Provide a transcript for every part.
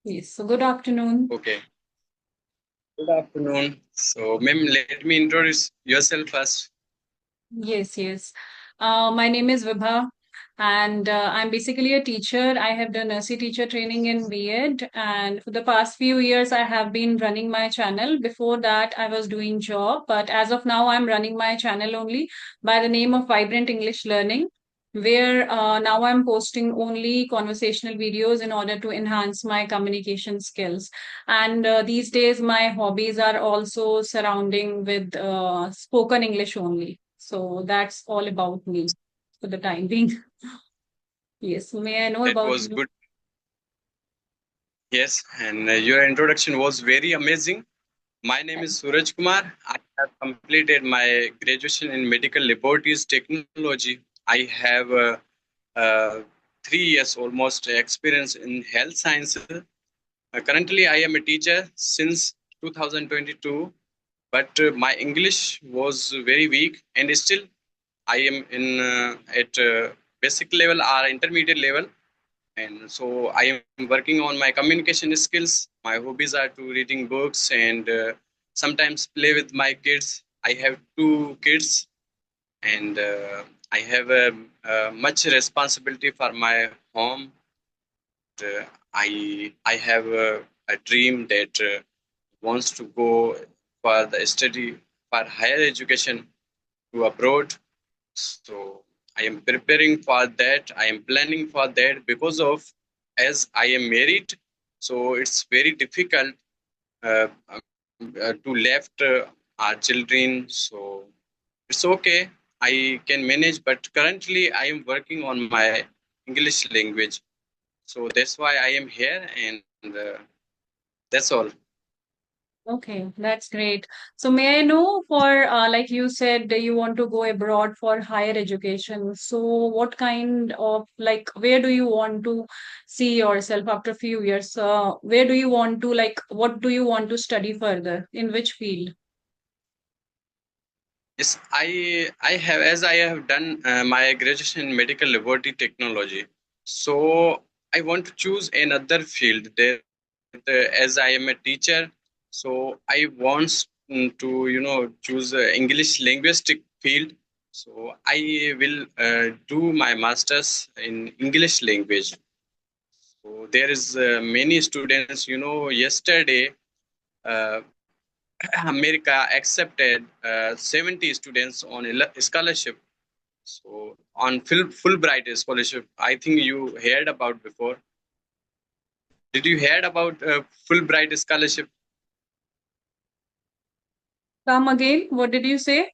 Yes, so good afternoon. Okay. Good afternoon. So, ma'am, let me introduce yourself first. Yes. My name is Vibha, and I'm basically a teacher. I have done nursery teacher training in B.Ed, and for the past few years, I have been running my channel. Before that, I was doing job, but as of now, I'm running my channel only by the name of Vibrant English Learning, where now I'm posting only conversational videos in order to enhance my communication skills. And these days, my hobbies are also surrounding with spoken English only. So that's all about me for the time being. Yes. So may I know That about was you? good. Yes, and your introduction was very amazing. My name is Sooraj Kumar. I have completed my graduation in medical laboratories technology. I have 3 years almost experience in health sciences. Currently, I am a teacher since 2022, but my English was very weak, and still I am in at basic level or intermediate level, and so I am working on my communication skills. My hobbies are to reading books and sometimes play with my kids. I have two kids, and I have much responsibility for my home. I have a dream that wants to go for the study for higher education to abroad. So I am preparing for that. I am planning for that because of as I am married, so it's very difficult to left our children. So it's okay. I can manage, but currently I am working on my English language. So that's why I am here, and that's all. Okay, that's great. So may I know for like you said that you want to go abroad for higher education. So what kind of like where do you want to see yourself after a few years? Where do you want to like what do you want to study further? In which field? Yes, I have as I have done my graduation in medical laboratory technology. So I want to choose another field that as I am a teacher, so I want to choose English linguistic field. So I will do my masters in English language. So there is many students. Yesterday uh, America accepted 70 students on a scholarship. So on Fulbright scholarship, I think you heard about before. Did you heard about Fulbright scholarship? Come again. What did you say?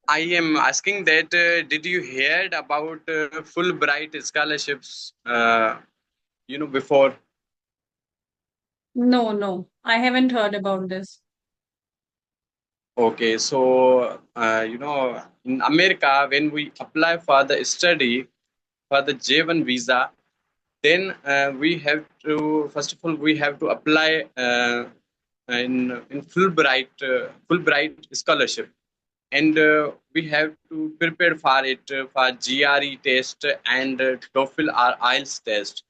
I am asking that did you heard about Fulbright scholarships? Before. No. I haven't heard about this. Okay, so in America, when we apply for the study for the J1 visa, then we have to first of all we have to apply in Fulbright scholarship, and we have to prepare for it for GRE test and TOEFL or IELTS test.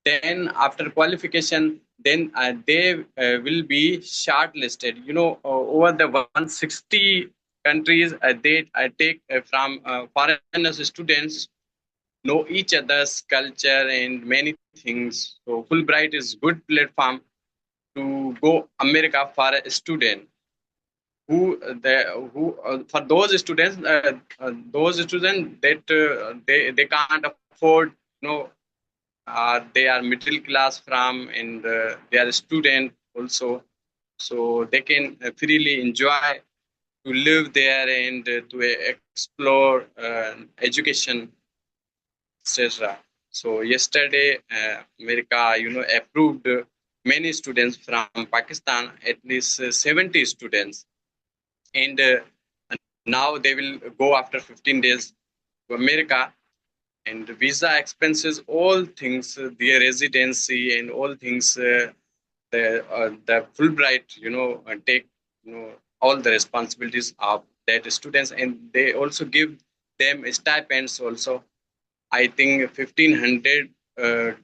Then after qualification, then they will be shortlisted. Over the 160 countries, they take from foreigners students know each other's culture and many things. So Fulbright is good platform to go America for a student who for those students that they can't afford, they are middle class from, and they are a student also, so they can freely enjoy to live there and to explore education, etc. So yesterday, America, approved many students from Pakistan, at least 70 students, and now they will go after 15 days to America, and visa expenses, all things, their residency and all things, the Fulbright, take all the responsibilities of that students, and they also give them stipends also. I think 1,500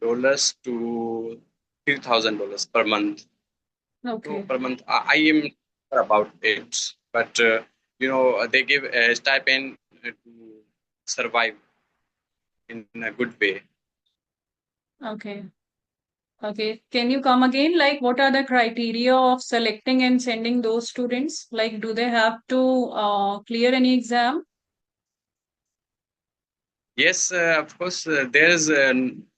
dollars to $3,000 per month. So Okay. per month, I am sure about it, but they give a stipend to survive in a good way. Okay. Okay. Can you come again? Like, what are the criteria of selecting and sending those students? Like, do they have to clear any exam? Yes, of course, there is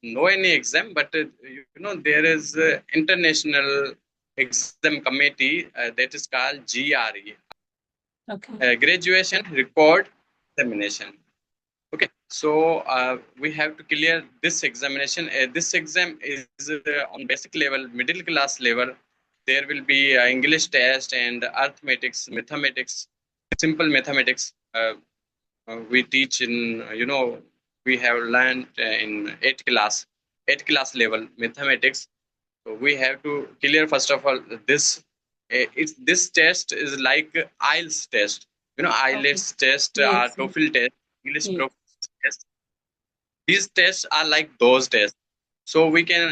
no any exam, but there is international exam committee that is called GRE, Okay. graduation record examination. Okay, so we have to clear this examination. This exam is on basic level, middle class level. There will be English test and arithmetics, mathematics, simple mathematics. We teach in we have learned in eighth class level mathematics. So we have to clear first of all this. This test is like IELTS test. Okay. IELTS test, Yes. Yes. TOEFL test, English Yes. proficiency test. These tests are like those tests. So we can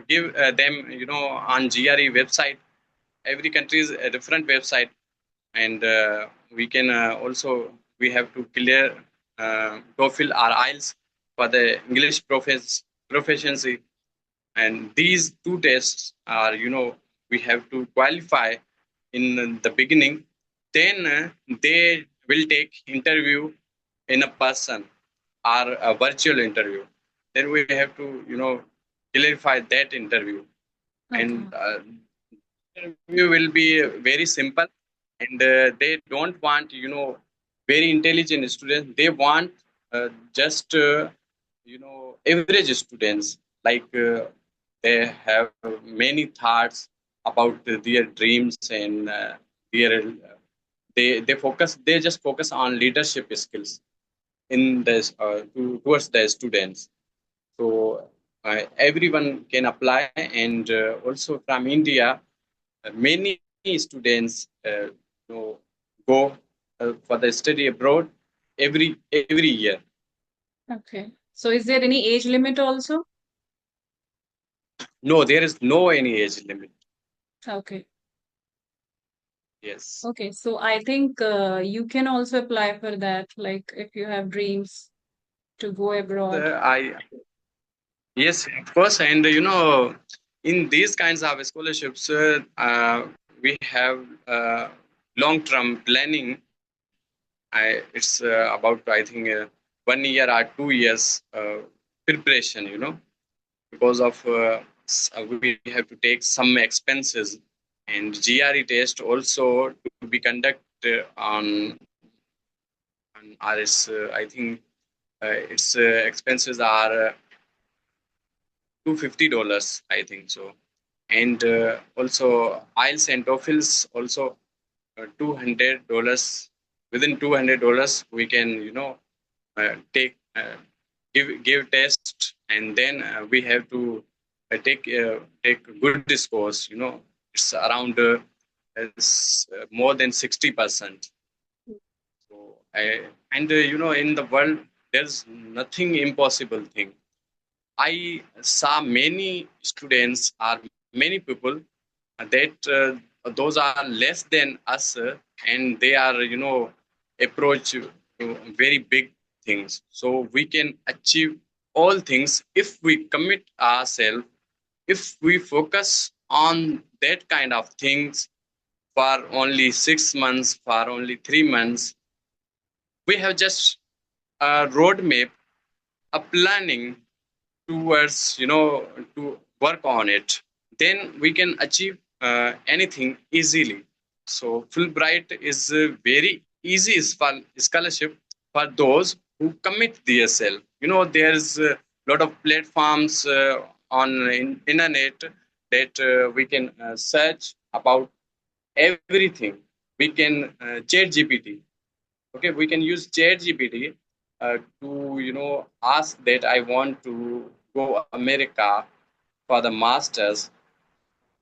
give them, on GRE website. Every country is a different website, and we can also we have to clear TOEFL or IELTS for the English proficiency. And these two tests are, we have to qualify in the beginning. Then they will take interview in a person or a virtual interview. Then we have to, clarify that interview. Okay. And interview will be very simple, and they don't want, very intelligent students. They want just average students, like they have many thoughts about their dreams, and their they just focus on leadership skills in this towards the students. So everyone can apply, and also from India, many students go for the study abroad every year. Okay. So, is there any age limit also? No, there is no any age limit. Okay. Yes. Okay. So, I think you can also apply for that, like if you have dreams to go abroad. I Yes, of course, and in these kinds of scholarships, we have long-term planning. It's about, I think, 1 year or 2 years preparation. Because of we have to take some expenses, and GRE test also to be conducted on RS. I think its expenses are $250. I think so, and also IELTS and TOEFLs also $200. Within $200, we can take give test, and then we have to take good scores. It's around more than 60%. So and in the world, there's nothing impossible thing. I saw many students or many people that those are less than us, and they are approach very big things. So we can achieve all things if we commit ourselves, if we focus on that kind of things for only 6 months, for only 3 months. We have just a roadmap, a planning towards to work on it. Then we can achieve anything easily. So Fulbright is very easy scholarship for those who commit themselves. There's a lot of platforms on internet that we can search about everything. We can chat GPT. Okay, we can use chat GPT to ask that I want to go America for the masters,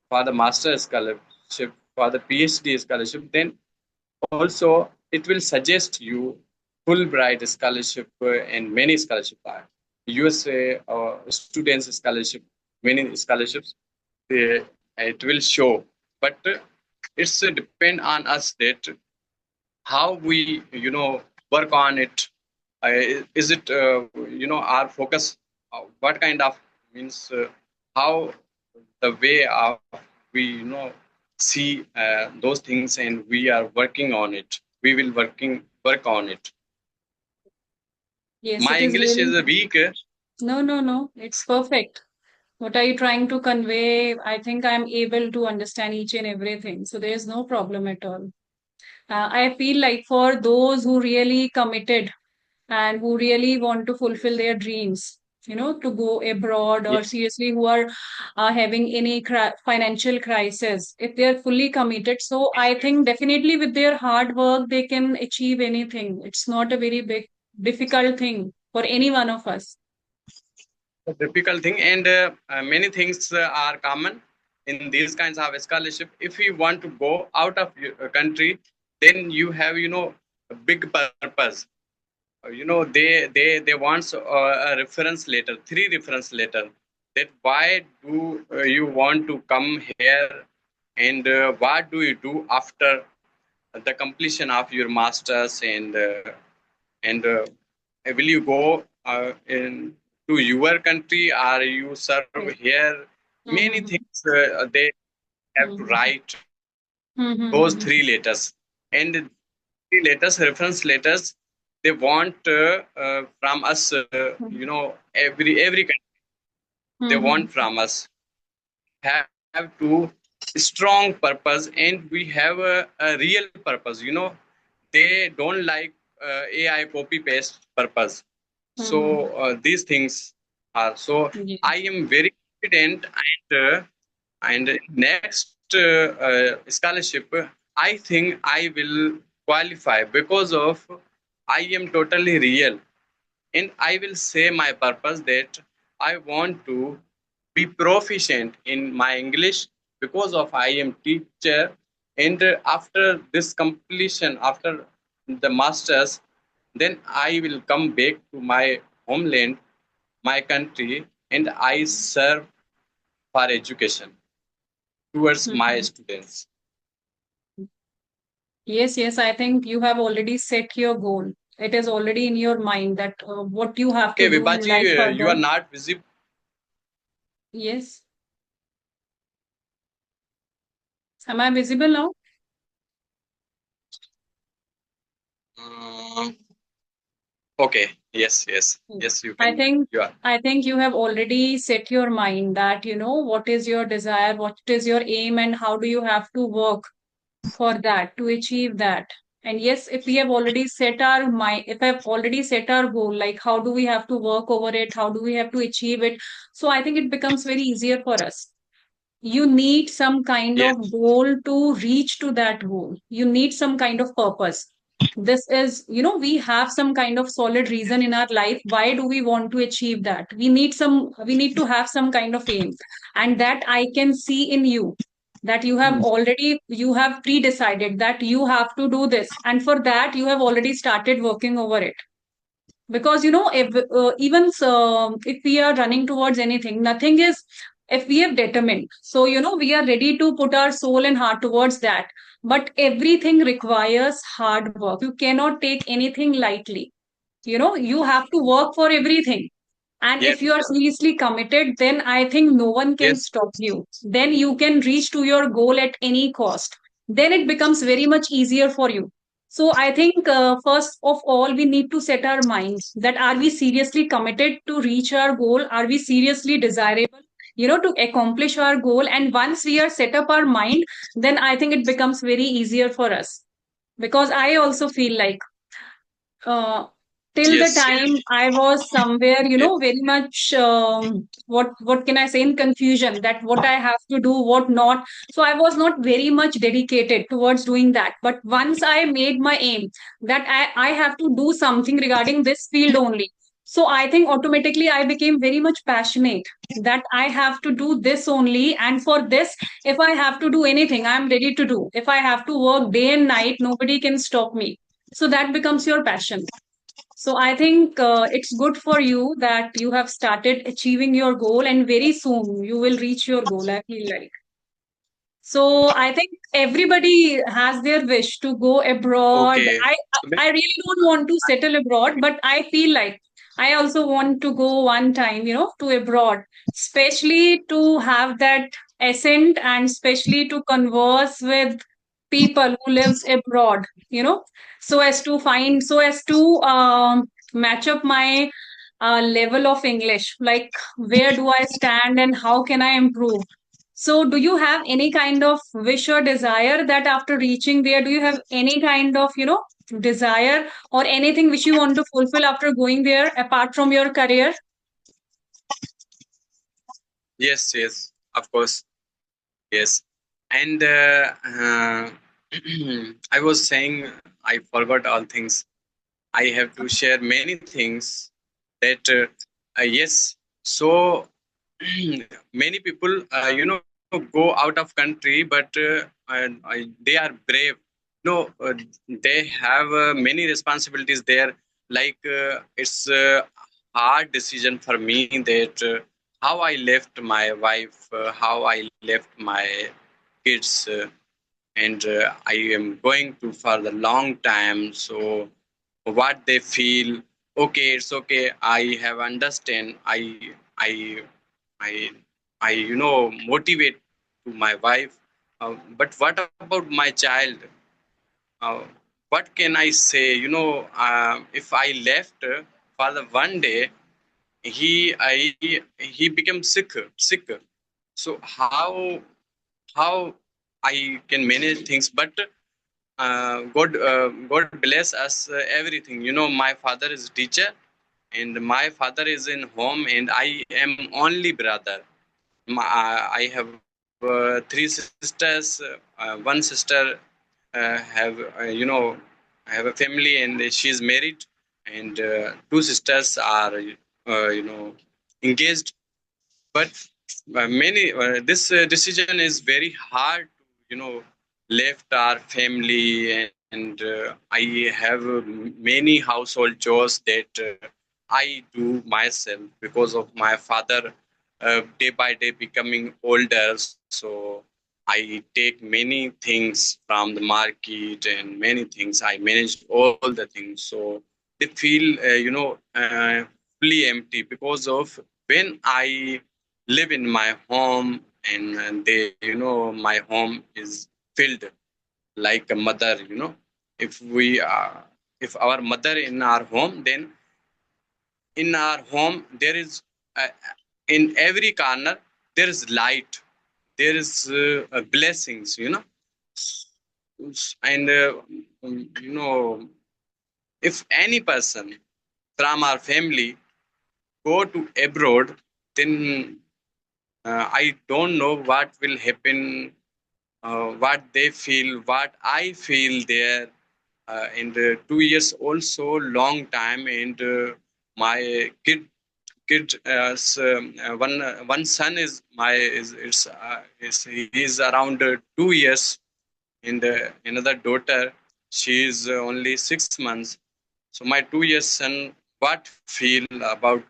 for the master's scholarship, for the PhD scholarship. Then also it will suggest you Fulbright scholarship and many scholarships are. USA students scholarship, many scholarships, they, it will show. But it's depend on us that how we work on it. Is it our focus? What kind of means how the way of we see those things and we are working on it. We will work on it. Yes, My it is English is really. weak. No, no, no. It's perfect. What are you trying to convey? I think I'm able to understand each and everything. So there's no problem at all. I feel like for those who really committed and who really want to fulfill their dreams, to go abroad, Yeah, or seriously who are having any financial crisis, if they are fully committed. So I think definitely with their hard work, they can achieve anything. It's not a very big, difficult thing for any one of us. a difficult thing, and many things are common in these kinds of scholarship. If you want to go out of your country, then you have a big purpose. They want a reference letter, three reference letter, that why do you want to come here, and what do you do after the completion of your masters, and will you go in to your country, or you serve Yes. here? Many Mm-hmm. things they have to Mm-hmm. write those Mm-hmm. three letters, and three letters, reference letters, they want from us, every country they want Mm-hmm. from us have to strong purpose, and we have a real purpose. They don't like AI copy paste purpose. So Mm-hmm. these things are so. I Yes. am very confident, and next scholarship, I think I will qualify, because of I am totally real, and I will say my purpose that I want to be proficient in my English, because of I am teacher, and after this completion, after the masters, then I will come back to my homeland, my country, and I serve for education towards my Mm-hmm. students. Yes, yes, I think you have already set your goal. It is already in your mind that what you have Okay, to do in Vipachi, life you are further. not visible. Yes. Am I visible now? Uh, okay, yes, yes, Mm. yes, you I can. think You are. I think you have already set your mind that what is your desire, what is your aim, and how do you have to work for that to achieve that. And yes, if we have already set our mind, if I've already set our goal, like how do we have to work over it, how do we have to achieve it, so I think it becomes very easier for us. You need some kind Yes, of goal to reach to that goal. You need some kind of purpose. This is, we have some kind of solid reason in our life. Why do we want to achieve that? We need to have some kind of aim. And that I can see in you, that you have pre-decided that you have to do this. And for that, you have already started working over it. Because even so, if we are running towards anything, nothing is, if we have determined, so we are ready to put our soul and heart towards that. But everything requires hard work. You cannot take anything lightly. You have to work for everything. And yes, if you are seriously committed, then I think no one can yes, stop you. Then you can reach to your goal at any cost. Then it becomes very much easier for you. So I think first of all, we need to set our minds that are we seriously committed to reach our goal? Are we seriously desirable, to accomplish our goal? And once we are set up our mind, then I think it becomes very easier for us. Because I also feel like uh, till the yes, time I was somewhere, yes, very much what can I say, in confusion that what I have to do, what not. So I was not very much dedicated towards doing that. But once I made my aim that I have to do something regarding this field only. So I think automatically I became very much passionate that I have to do this only. And for this, if I have to do anything, I'm ready to do. If I have to work day and night, nobody can stop me. So that becomes your passion. So I think it's good for you that you have started achieving your goal, and very soon you will reach your goal, I feel like. So I think everybody has their wish to go abroad. Okay. I really don't want to settle abroad, but I feel like I also want to go one time, to abroad, especially to have that accent and especially to converse with people who lives abroad, so as to match up my level of English, like where do I stand and how can I improve. So, do you have any kind of wish or desire that after reaching there, do you have any kind of, desire or anything which you want to fulfill after going there apart from your career? Yes, yes, of course. Yes. And I was saying I forgot all things. I have to share many things that yes. So many people, go out of country, but they are brave. No, they have many responsibilities there. Like it's a hard decision for me that how I left my wife, how I left my kids, and I am going to for the long time. So what they feel, okay, it's okay. I have understand. I, I, I motivate to my wife. But what about my child? Uh, what can I say? If I left for the one day, he became sick. So how I can manage things? But God bless us everything. My father is teacher, and my father is in home, and I am only brother. I have three sisters. One sister have I have a family, and she is married, and two sisters are engaged. But many this decision is very hard to left our family, and I have many household chores that I do myself because of my father day by day becoming older. So I take many things from the market, and many things I manage all the things. So they feel fully empty because of when I live in my home, and they my home is filled like a mother. If we if our mother in our home, then in our home there is in every corner there is light, there is blessings. And if any person from our family go to abroad, then I don't know what will happen, what they feel, what I feel there. And 2 years also long time, and my one son is my is he is around 2 years, and another daughter, she is only 6 months. So my 2 years son, what feel about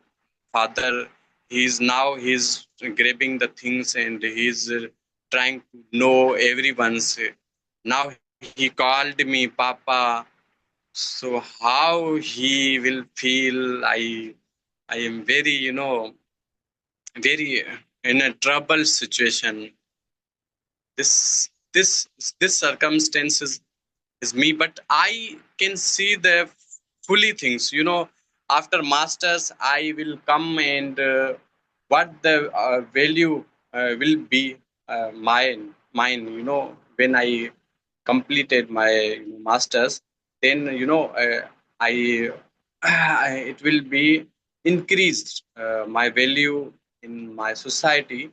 father? He's grabbing the things, and he's trying to know everyone's. Now he called me Papa. So how he will feel? I am very very in a trouble situation. This this this circumstances is me, but I can see the fully things. After masters I will come, and what the value will be mine when I completed my masters. Then I, it will be increased my value in my society.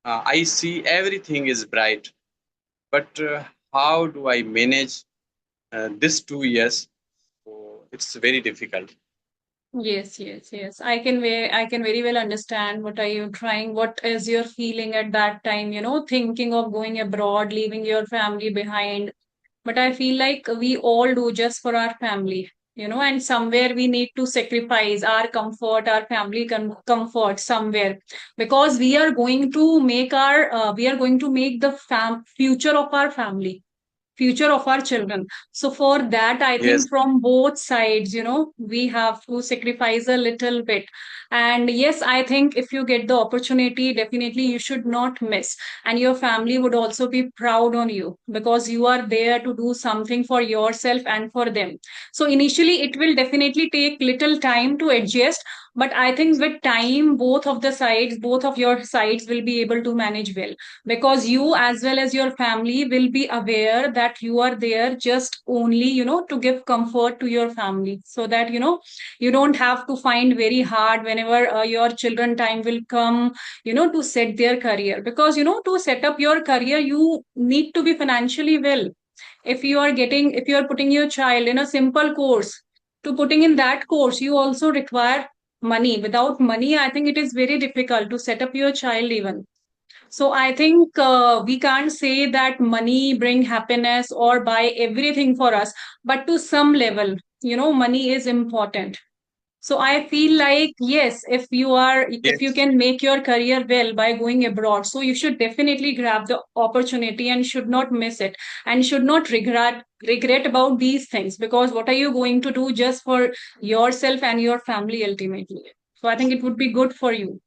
I see everything is bright, but how do I manage this 2 years? So it's very difficult. Yes, yes, yes. I can very well understand what are you trying, what is your feeling at that time, thinking of going abroad, leaving your family behind. But I feel like we all do just for our family. and somewhere we need to sacrifice our comfort, our family comfort somewhere, because we are going to make the future of our family, future of our children. So for that, I think Yes, from both sides, we have to sacrifice a little bit. And yes, I think if you get the opportunity, definitely you should not miss. And your family would also be proud on you, because you are there to do something for yourself and for them. So initially it will definitely take little time to adjust, but I think with time, both of your sides will be able to manage well, because you as well as your family will be aware that you are there just only, to give comfort to your family, so that you don't have to find very hard whenever your children time will come, to set their career. Because to set up your career, you need to be financially well. If you are putting your child in a simple course, to putting in that course, you also require money. Without money, I think it is very difficult to set up your child even. So I think we can't say that money bring happiness or buy everything for us, but to some level, money is important. So I feel like, yes, if you yes, can make your career well by going abroad, so you should definitely grab the opportunity and should not miss it, and should not regret about these things, because what are you going to do just for yourself and your family ultimately? So I think it would be good for you.